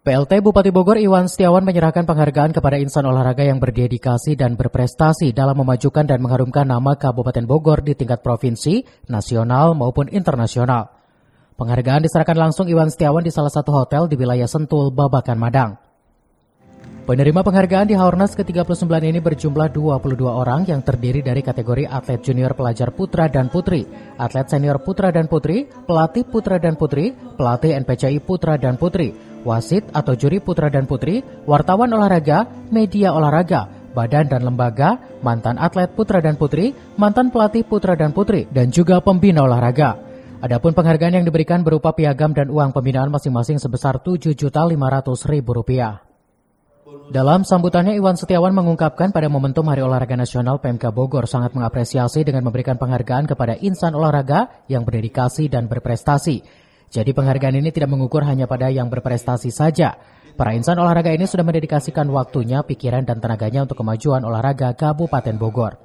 PLT Bupati Bogor Iwan Setiawan menyerahkan penghargaan kepada insan olahraga yang berdedikasi dan berprestasi dalam memajukan dan mengharumkan nama Kabupaten Bogor di tingkat provinsi, nasional maupun internasional. Penghargaan diserahkan langsung Iwan Setiawan di salah satu hotel di wilayah Sentul, Babakan, Madang. Penerima penghargaan di Haornas ke-39 ini berjumlah 22 orang yang terdiri dari kategori atlet junior pelajar putra dan putri, atlet senior putra dan putri, pelatih putra dan putri, pelatih NPCI putra dan putri, wasit atau juri putra dan putri, wartawan olahraga, media olahraga, badan dan lembaga, mantan atlet putra dan putri, mantan pelatih putra dan putri, dan juga pembina olahraga. Adapun penghargaan yang diberikan berupa piagam dan uang pembinaan masing-masing sebesar Rp7.500.000. Dalam sambutannya, Iwan Setiawan mengungkapkan pada momentum Hari Olahraga Nasional, Pemka Bogor sangat mengapresiasi dengan memberikan penghargaan kepada insan olahraga yang berdedikasi dan berprestasi. Jadi penghargaan ini tidak mengukur hanya pada yang berprestasi saja. Para insan olahraga ini sudah mendedikasikan waktunya, pikiran, dan tenaganya untuk kemajuan olahraga Kabupaten Bogor.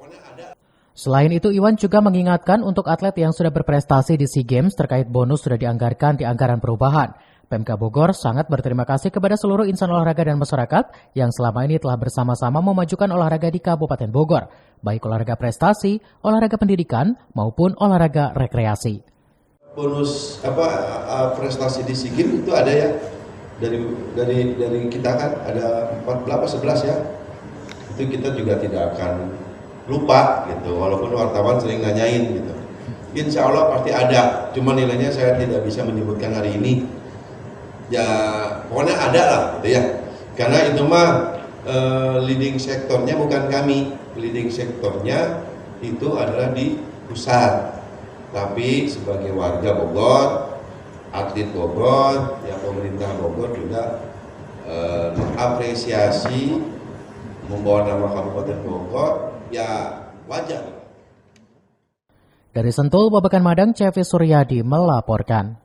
Selain itu, Iwan juga mengingatkan untuk atlet yang sudah berprestasi di SEA Games terkait bonus sudah dianggarkan di anggaran perubahan. Pemka Bogor sangat berterima kasih kepada seluruh insan olahraga dan masyarakat yang selama ini telah bersama-sama memajukan olahraga di Kabupaten Bogor, baik olahraga prestasi, olahraga pendidikan, maupun olahraga rekreasi. Bonus prestasi di SEA Games itu ada ya, dari kita kan ada 11 ya, itu kita juga tidak akan lupa gitu, walaupun wartawan sering nanyain gitu. Insya Allah pasti ada, cuma nilainya saya tidak bisa menyebutkan hari ini. Ya pokoknya ada lah gitu ya, karena itu mah leading sektornya bukan kami, leading sektornya itu adalah di pusat, tapi sebagai warga Bogor, atlet Bogor, ya pemerintah Bogor juga mengapresiasi membawa nama Kabupaten Bogor, ya wajar. Dari Sentul, Babakan, Madang, CV Suryadi melaporkan.